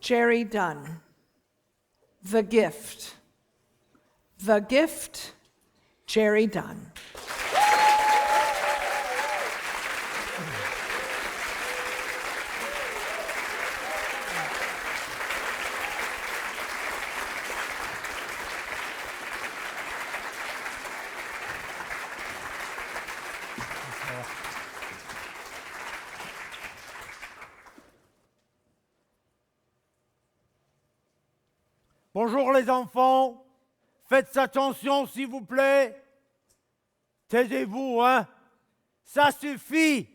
Gerry Dunn. The Gift. The Gift, Gerry Dunn. Bonjour les enfants, faites attention s'il vous plaît. Taisez-vous, hein? Ça suffit.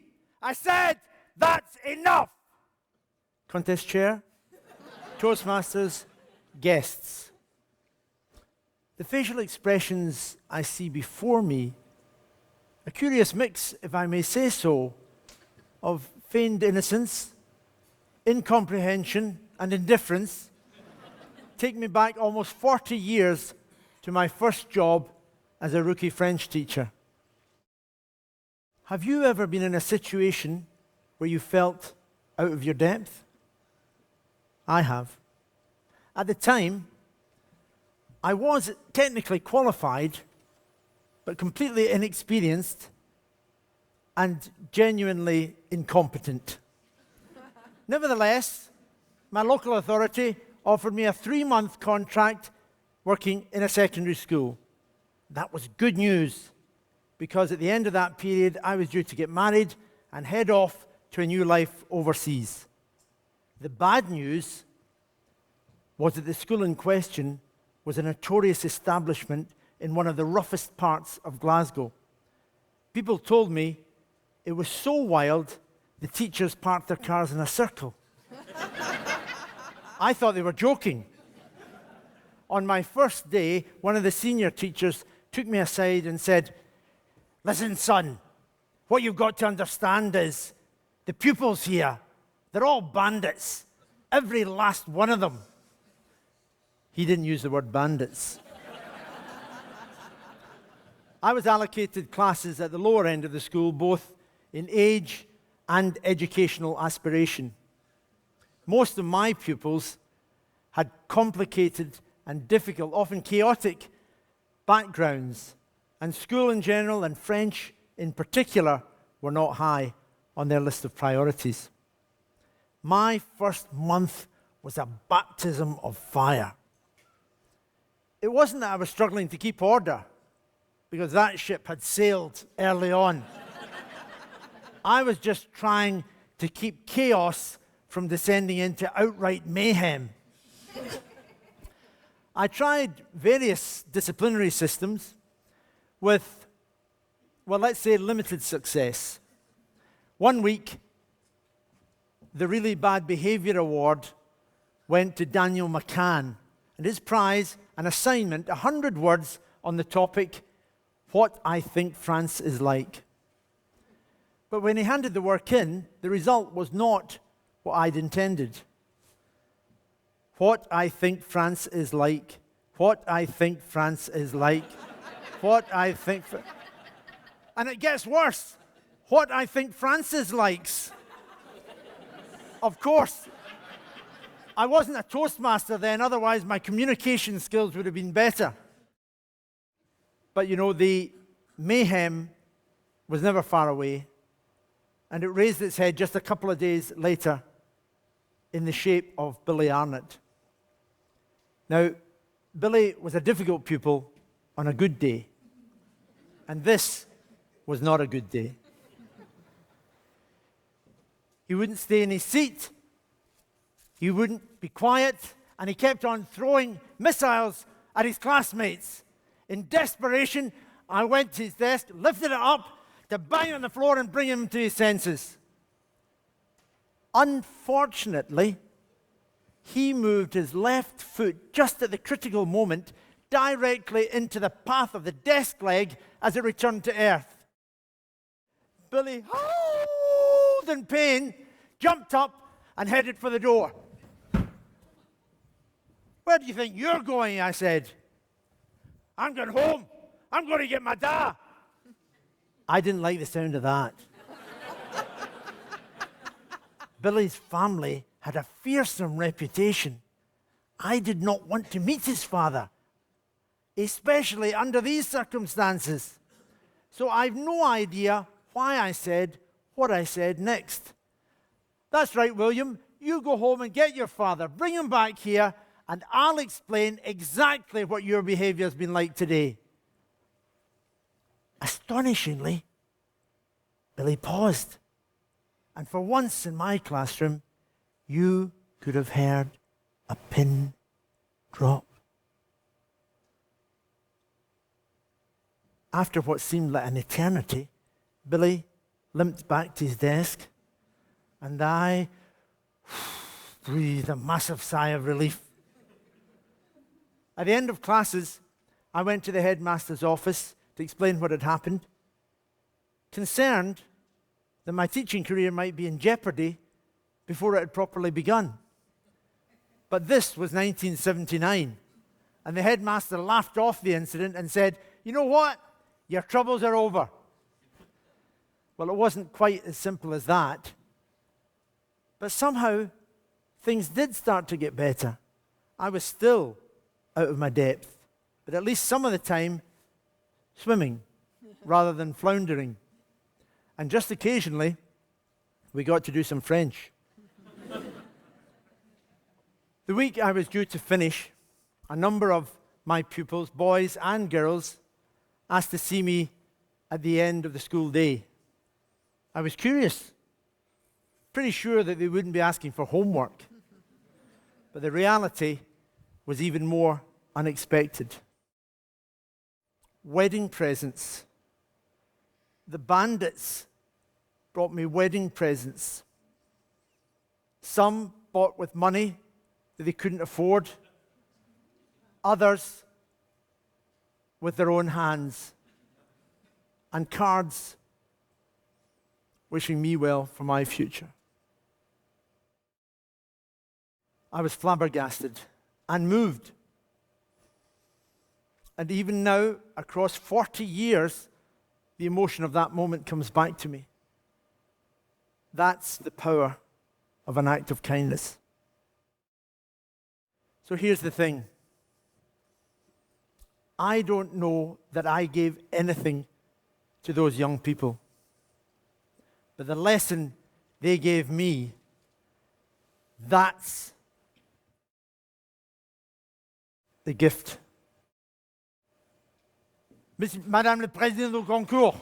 I said that's enough. Contest chair, Toastmasters, guests. The facial expressions I see before me, a curious mix, if I may say so, of feigned innocence, incomprehension, and indifference, take me back almost 40 years to my first job as a rookie French teacher. Have you ever been in a situation where you felt out of your depth? I have. At the time, I was technically qualified, but completely inexperienced and genuinely incompetent. Nevertheless, my local authority offered me a 3-month contract working in a secondary school. That was good news, because at the end of that period, I was due to get married and head off to a new life overseas. The bad news was that the school in question was a notorious establishment in one of the roughest parts of Glasgow. People told me it was so wild, the teachers parked their cars in a circle. I thought they were joking. On my first day, one of the senior teachers took me aside and said, "Listen, son, what you've got to understand is the pupils here, they're all bandits. Every last one of them." He didn't use the word bandits. I was allocated classes at the lower end of the school, both in age and educational aspiration. Most of my pupils had complicated and difficult, often chaotic backgrounds, and school in general and French in particular were not high on their list of priorities. My first month was a baptism of fire. It wasn't that I was struggling to keep order, because that ship had sailed early on. I was just trying to keep chaos from descending into outright mayhem. I tried various disciplinary systems with, well, let's say limited success. One week, the really bad behavior award went to Daniel McCann, and his prize, an assignment, 100 words on the topic, "What I think France is like." But when he handed the work in, the result was not what I'd intended. What I think France is like. What I think France is like. What I think... And it gets worse. What I think Francis likes. Of course, I wasn't a Toastmaster then, otherwise my communication skills would have been better. But you know, the mayhem was never far away, and it raised its head just a couple of days later in the shape of Billy Arnott. Now, Billy was a difficult pupil on a good day, and this was not a good day. He wouldn't stay in his seat, he wouldn't be quiet, and he kept on throwing missiles at his classmates. In desperation, I went to his desk, lifted it up to bang on the floor and bring him to his senses. Unfortunately, he moved his left foot just at the critical moment directly into the path of the desk leg as it returned to earth. Billy howled in pain, jumped up and headed for the door. "Where do you think you're going?" I said. "I'm going home. I'm going to get my dad." I didn't like the sound of that. Billy's family had a fearsome reputation. I did not want to meet his father, especially under these circumstances. So I've no idea why I said what I said next. That's right, William. You go home and get your father. Bring him back here, and I'll explain exactly what your behavior has been like today. Astonishingly, Billy paused. And for once in my classroom, you could have heard a pin drop. After what seemed like an eternity, Billy limped back to his desk, and I breathed a massive sigh of relief. At the end of classes, I went to the headmaster's office to explain what had happened, concerned that my teaching career might be in jeopardy before it had properly begun. But this was 1979, and the headmaster laughed off the incident and said, "You know what? Your troubles are over." Well, it wasn't quite as simple as that. But somehow, things did start to get better. I was still out of my depth, but at least some of the time, swimming rather than floundering. And just occasionally, we got to do some French. The week I was due to finish, a number of my pupils, boys and girls, asked to see me at the end of the school day. I was curious, pretty sure that they wouldn't be asking for homework. But the reality was even more unexpected. Wedding presents. The bandits brought me wedding presents. Some bought with money that they couldn't afford. Others with their own hands. And cards wishing me well for my future. I was flabbergasted and moved. And even now, across 40 years, the emotion of that moment comes back to me. That's the power of an act of kindness. So here's the thing. I don't know that I gave anything to those young people. But the lesson they gave me, that's the gift. Madame la Présidente du concours.